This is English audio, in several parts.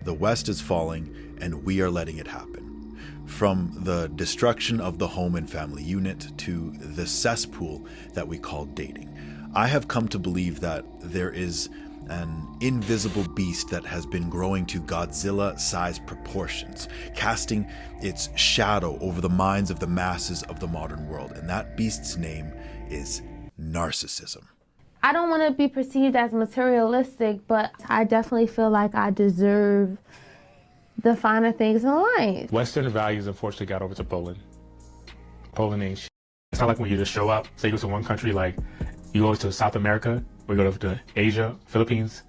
The West is falling, and we are letting it happen. From the destruction of the home and family unit to the cesspool that we call dating. I have come to believe that there is an invisible beast that has been growing to Godzilla-sized proportions, casting its shadow over the minds of the masses of the modern world, and that beast's name is narcissism. I don't want to be perceived as materialistic, but I definitely feel like I deserve the finer things in life. Western values unfortunately got over to Poland. Poland ain't shit. It's not like when you just show up, say you go to one country, like you go to South America, we go to Asia, Philippines,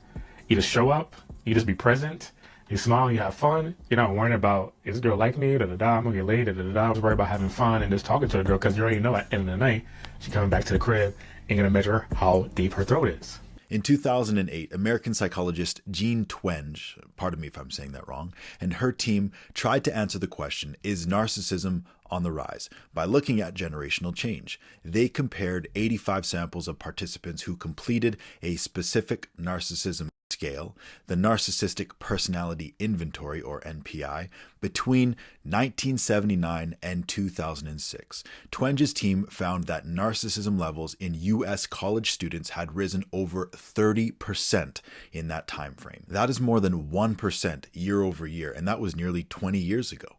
you just show up, you just be present, you smile, you have fun, you're not worrying about, is this girl like me, da-da-da, I'm gonna get laid, da-da-da. I was worried about having fun and just talking to the girl, because you already know at the end of the night, she's coming back to the crib and gonna measure how deep her throat is. In 2008, American psychologist Jean Twenge, pardon me if I'm saying that wrong, and her team tried to answer the question, is narcissism on the rise, by looking at generational change. They compared 85 samples of participants who completed a specific narcissism scale, the Narcissistic Personality Inventory, or NPI, between 1979 and 2006. Twenge's team found that narcissism levels in U.S. college students had risen over 30% in that time frame. That is more than 1% year over year, and that was nearly 20 years ago.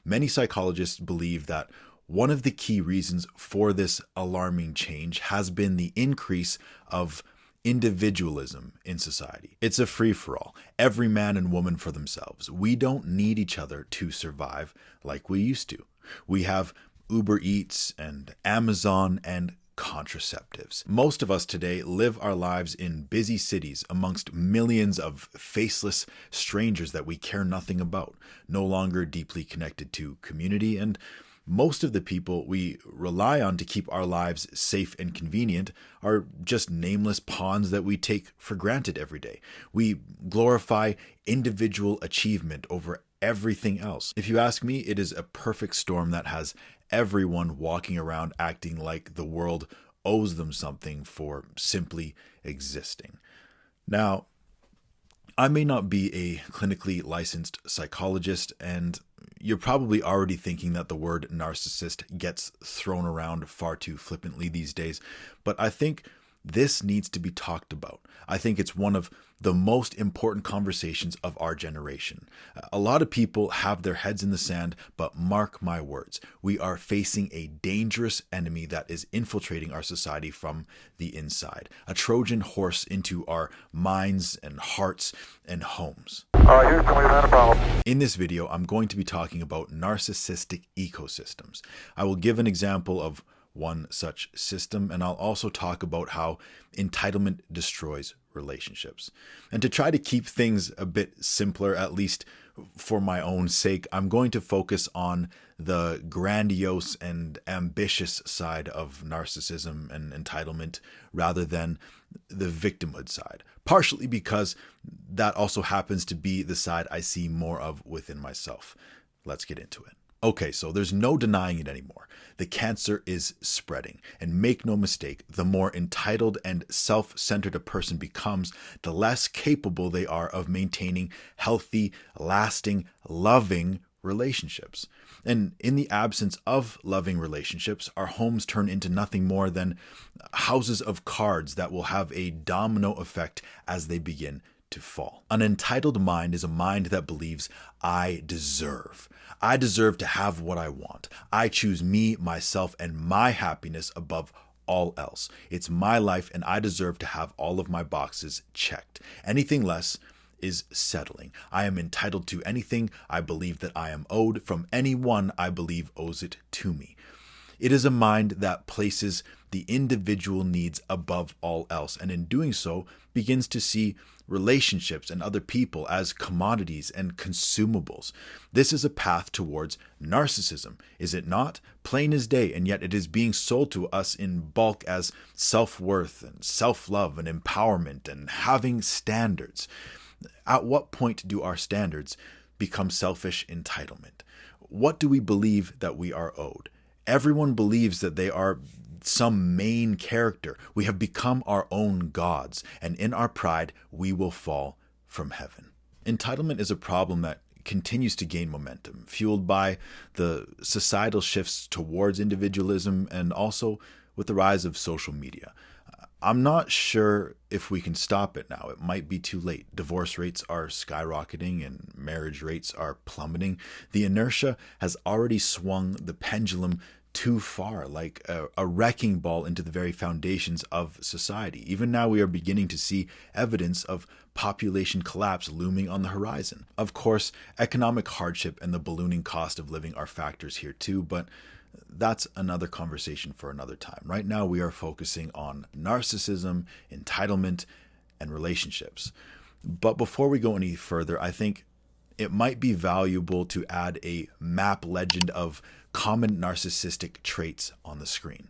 Many psychologists believe that one of the key reasons for this alarming change has been the increase of individualism in society. It's a free-for-all, every man and woman for themselves. We don't need each other to survive like we used to. We have Uber Eats and Amazon and contraceptives. Most of us today live our lives in busy cities amongst millions of faceless strangers that we care nothing about, no longer deeply connected to community, and most of the people we rely on to keep our lives safe and convenient are just nameless pawns that we take for granted every day. We glorify individual achievement over everything else. If you ask me, it is a perfect storm that has everyone walking around acting like the world owes them something for simply existing. Now, I may not be a clinically licensed psychologist, and you're probably already thinking that the word narcissist gets thrown around far too flippantly these days, but I think this needs to be talked about. I think it's one of the most important conversations of our generation. A lot of people have their heads in the sand, but mark my words, we are facing a dangerous enemy that is infiltrating our society from the inside, a Trojan horse into our minds and hearts and homes. In this video, I'm going to be talking about narcissistic ecosystems. I will give an example of one such system, and I'll also talk about how entitlement destroys relationships. And to try to keep things a bit simpler, at least for my own sake, I'm going to focus on the grandiose and ambitious side of narcissism and entitlement rather than the victimhood side, partially because that also happens to be the side I see more of within myself. Let's get into it. Okay, so there's no denying it anymore. The cancer is spreading, and make no mistake, the more entitled and self-centered a person becomes, the less capable they are of maintaining healthy, lasting, loving relationships. And in the absence of loving relationships, our homes turn into nothing more than houses of cards that will have a domino effect as they begin to fall. An entitled mind is a mind that believes, I deserve. I deserve to have what I want. I choose me, myself, and my happiness above all else. It's my life, and I deserve to have all of my boxes checked. Anything less is settling. I am entitled to anything I believe that I am owed from anyone I believe owes it to me. It is a mind that places the individual needs above all else, and in doing so begins to see relationships and other people as commodities and consumables. This is a path towards narcissism, is it not? Plain as day, and yet it is being sold to us in bulk as self-worth and self-love and empowerment and having standards. At what point do our standards become selfish entitlement? What do we believe that we are owed? Everyone believes that they are some main character. We have become our own gods, and in our pride, we will fall from heaven. Entitlement is a problem that continues to gain momentum, fueled by the societal shifts towards individualism and also with the rise of social media. I'm not sure if we can stop it now. It might be too late. Divorce rates are skyrocketing and marriage rates are plummeting. The inertia has already swung the pendulum too far, like a wrecking ball into the very foundations of society. Even now, we are beginning to see evidence of population collapse looming on the horizon. Of course, economic hardship and the ballooning cost of living are factors here too, but that's another conversation for another time. Right now, we are focusing on narcissism, entitlement, and relationships. But before we go any further, I think it might be valuable to add a map legend of common narcissistic traits on the screen.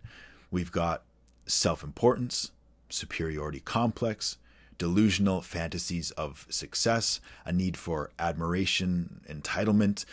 We've got self-importance, superiority complex, delusional fantasies of success, a need for admiration, entitlement,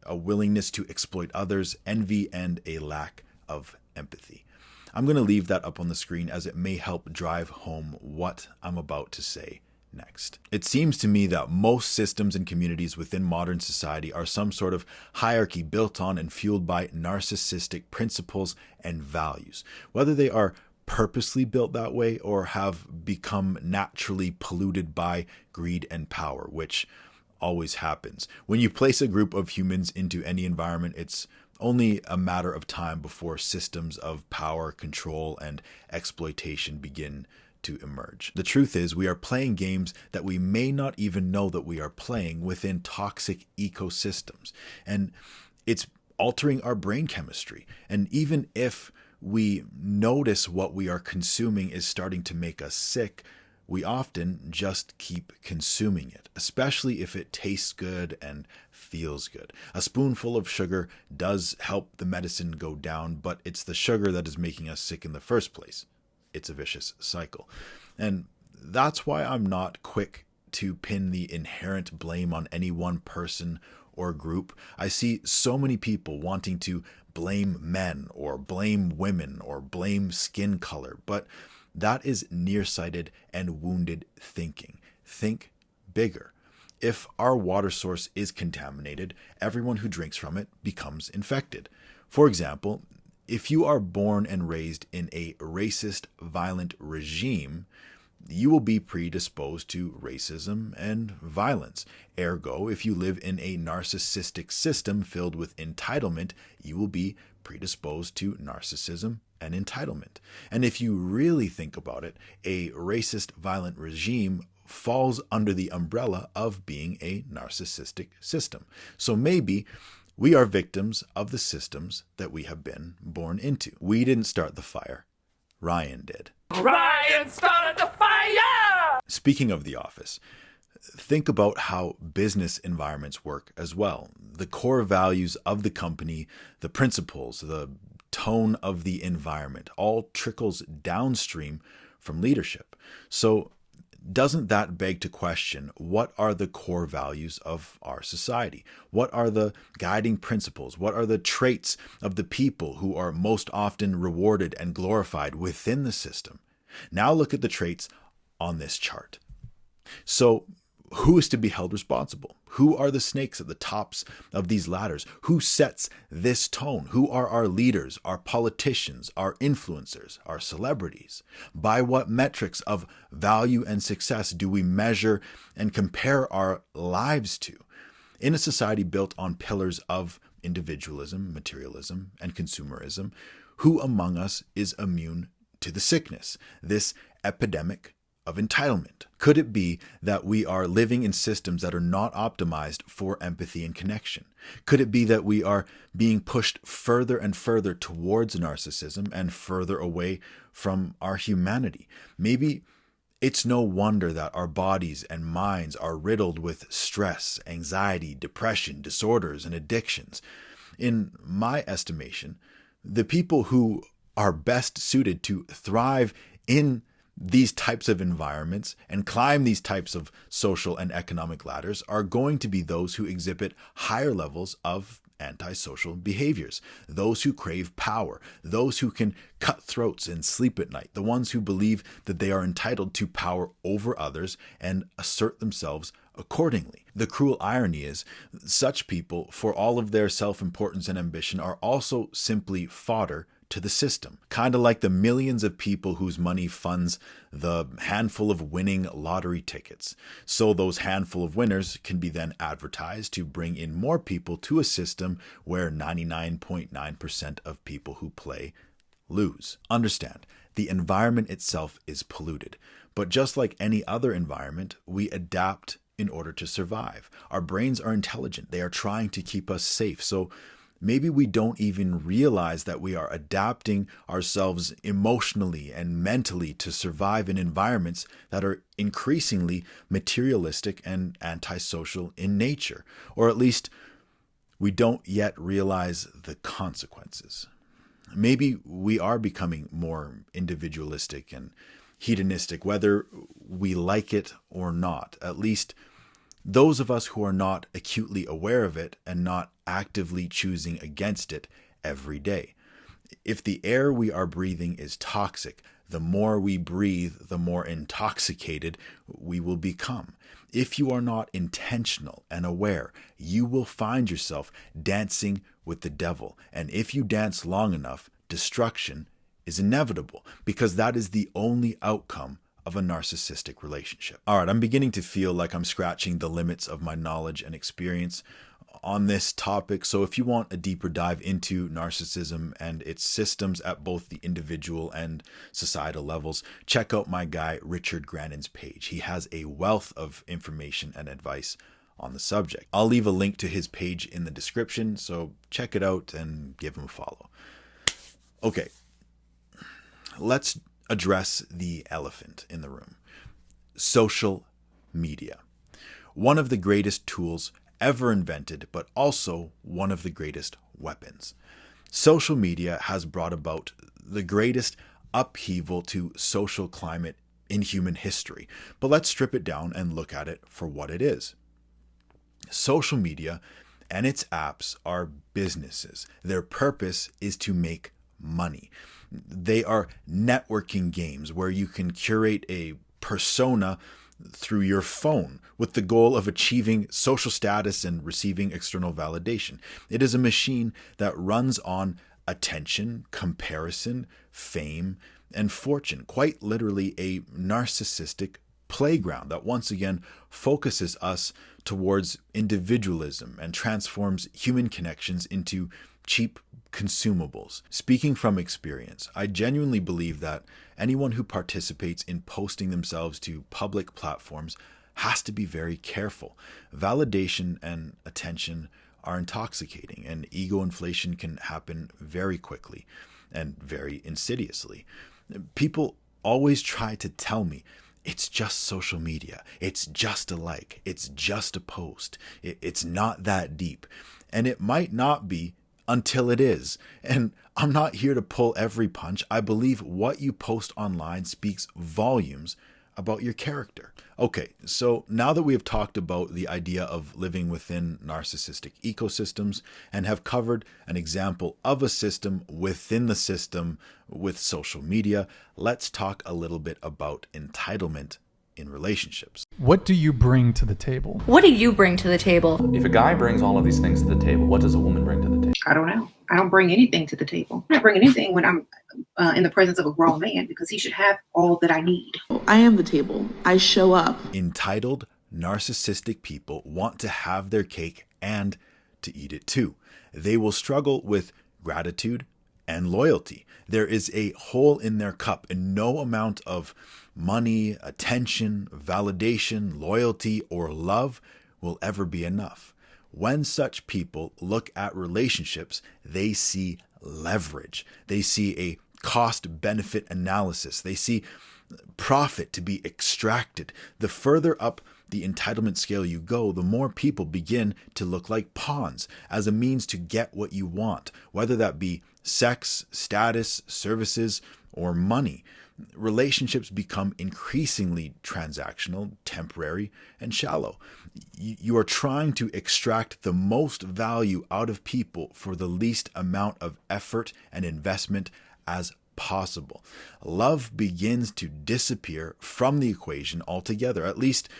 a willingness to exploit others, envy, and a lack of empathy. I'm going to leave that up on the screen as it may help drive home what I'm about to say next. It seems to me that most systems and communities within modern society are some sort of hierarchy built on and fueled by narcissistic principles and values. Whether they are purposely built that way or have become naturally polluted by greed and power, which always happens. When you place a group of humans into any environment, it's only a matter of time before systems of power, control, and exploitation begin to emerge. The truth is, we are playing games that we may not even know that we are playing within toxic ecosystems, and it's altering our brain chemistry. And even if we notice what we are consuming is starting to make us sick, we often just keep consuming it, especially if it tastes good and feels good. A spoonful of sugar does help the medicine go down, but it's the sugar that is making us sick in the first place. It's a vicious cycle. And that's why I'm not quick to pin the inherent blame on any one person or group. I see so many people wanting to blame men or blame women or blame skin color, but that is nearsighted and wounded thinking. Think bigger. If our water source is contaminated, everyone who drinks from it becomes infected. For example, if you are born and raised in a racist, violent regime, you will be predisposed to racism and violence. Ergo, if you live in a narcissistic system filled with entitlement, you will be predisposed to narcissism and entitlement. And if you really think about it, a racist, violent regime falls under the umbrella of being a narcissistic system. So maybe we are victims of the systems that we have been born into. We didn't start the fire. Ryan did. Ryan started the fire! Speaking of The Office, think about how business environments work as well. The core values of the company, the principles, the tone of the environment, all trickles downstream from leadership. So doesn't that beg to question, what are the core values of our society? What are the guiding principles? What are the traits of the people who are most often rewarded and glorified within the system? Now look at the traits on this chart. So who is to be held responsible? Who are the snakes at the tops of these ladders? Who sets this tone? Who are our leaders, our politicians, our influencers, our celebrities? By what metrics of value and success do we measure and compare our lives to? In a society built on pillars of individualism, materialism, and consumerism, who among us is immune to the sickness, this epidemic of entitlement? Could it be that we are living in systems that are not optimized for empathy and connection? Could it be that we are being pushed further and further towards narcissism and further away from our humanity? Maybe it's no wonder that our bodies and minds are riddled with stress, anxiety, depression, disorders, and addictions. In my estimation, the people who are best suited to thrive in these types of environments and climb these types of social and economic ladders are going to be those who exhibit higher levels of antisocial behaviors, those who crave power, those who can cut throats and sleep at night, the ones who believe that they are entitled to power over others and assert themselves accordingly. The cruel irony is, such people, for all of their self-importance and ambition, are also simply fodder to the system. Kind of like the millions of people whose money funds the handful of winning lottery tickets. So those handful of winners can be then advertised to bring in more people to a system where 99.9% of people who play lose. Understand, the environment itself is polluted. But just like any other environment, we adapt in order to survive. Our brains are intelligent. They are trying to keep us safe. So maybe we don't even realize that we are adapting ourselves emotionally and mentally to survive in environments that are increasingly materialistic and antisocial in nature. Or at least we don't yet realize the consequences. Maybe we are becoming more individualistic and hedonistic, whether we like it or not. At least those of us who are not acutely aware of it and not actively choosing against it every day. If the air we are breathing is toxic, the more we breathe, the more intoxicated we will become. If you are not intentional and aware, you will find yourself dancing with the devil. And if you dance long enough, destruction is inevitable, because that is the only outcome of a narcissistic relationship. All right, I'm beginning to feel like I'm scratching the limits of my knowledge and experience on this topic. So if you want a deeper dive into narcissism and its systems at both the individual and societal levels, check out my guy Richard Grannon's page. He has a wealth of information and advice on the subject. I'll leave a link to his page in the description, so check it out and give him a follow. Okay, let's address the elephant in the room. Social media. One of the greatest tools ever invented, but also one of the greatest weapons. Social media has brought about the greatest upheaval to social climate in human history. But let's strip it down and look at it for what it is. Social media and its apps are businesses. Their purpose is to make money. They are networking games where you can curate a persona through your phone with the goal of achieving social status and receiving external validation. It is a machine that runs on attention, comparison, fame, and fortune. Quite literally a narcissistic playground that once again focuses us towards individualism and transforms human connections into cheap consumables. Speaking from experience, I genuinely believe that anyone who participates in posting themselves to public platforms has to be very careful. Validation and attention are intoxicating, and ego inflation can happen very quickly and very insidiously. People always try to tell me, it's just social media, it's just a like, it's just a post, it's not that deep. And it might not be until it is. And I'm not here to pull every punch. I believe what you post online speaks volumes about your character. Okay, so now that we have talked about the idea of living within narcissistic ecosystems and have covered an example of a system within the system with social media, let's talk a little bit about entitlement in relationships. What do you bring to the table? What do you bring to the table? If a guy brings all of these things to the table, what does a woman bring to the table? I don't know. I don't bring anything to the table. I'm not bringing anything when I'm in the presence of a grown man, because he should have all that I need. I am the table. I show up. Entitled, narcissistic people want to have their cake and to eat it too. They will struggle with gratitude and loyalty. There is a hole in their cup, and no amount of money, attention, validation, loyalty, or love will ever be enough. When such people look at relationships, they see leverage. They see a cost-benefit analysis. They see profit to be extracted. The further up the entitlement scale you go, the more people begin to look like pawns as a means to get what you want, whether that be sex, status, services, or money. Relationships become increasingly transactional, temporary, and shallow. You are trying to extract the most value out of people for the least amount of effort and investment as possible. Love begins to disappear from the equation altogether, at least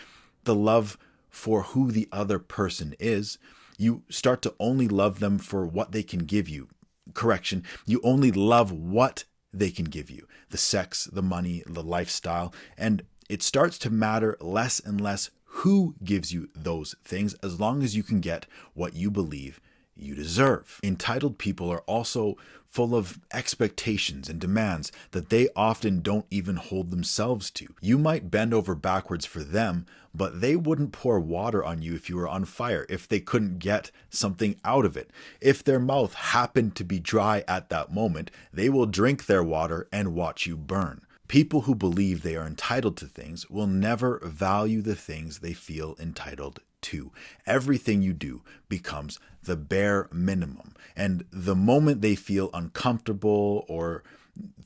the love for who the other person is. You start to only love them for what they can give you. Correction, you only love what they can give you. The sex, the money, the lifestyle. And it starts to matter less and less who gives you those things, as long as you can get what you believe you deserve. Entitled people are also full of expectations and demands that they often don't even hold themselves to. You might bend over backwards for them, but they wouldn't pour water on you if you were on fire, if they couldn't get something out of it. If their mouth happened to be dry at that moment, they will drink their water and watch you burn. People who believe they are entitled to things will never value the things they feel entitled to. Everything you do becomes the bare minimum. And the moment they feel uncomfortable or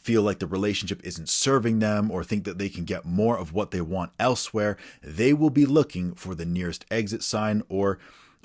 feel like the relationship isn't serving them or think that they can get more of what they want elsewhere, they will be looking for the nearest exit sign or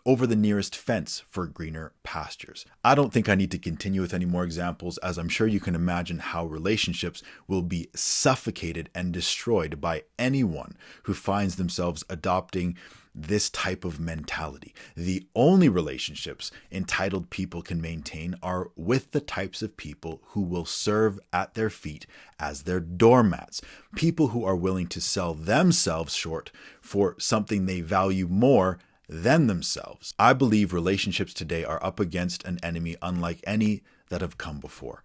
over the nearest fence for greener pastures. I don't think I need to continue with any more examples, as I'm sure you can imagine how relationships will be suffocated and destroyed by anyone who finds themselves adopting this type of mentality. The only relationships entitled people can maintain are with the types of people who will serve at their feet as their doormats. People who are willing to sell themselves short for something they value more than themselves. I believe relationships today are up against an enemy unlike any that have come before.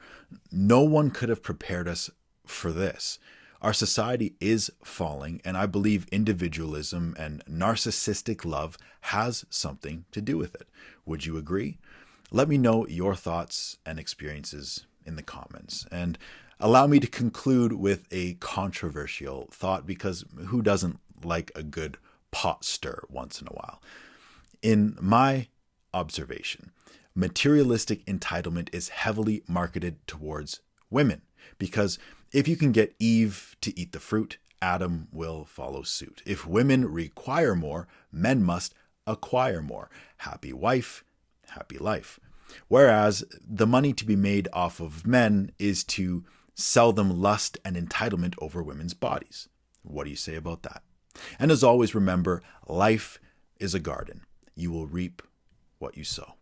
No one could have prepared us for this. Our society is falling, and I believe individualism and narcissistic love has something to do with it. Would you agree? Let me know your thoughts and experiences in the comments. And allow me to conclude with a controversial thought, because who doesn't like a good pot stir once in a while? In my observation, materialistic entitlement is heavily marketed towards women, because if you can get Eve to eat the fruit, Adam will follow suit. If women require more, men must acquire more. Happy wife, happy life. Whereas the money to be made off of men is to sell them lust and entitlement over women's bodies. What do you say about that? And as always, remember, life is a garden. You will reap what you sow.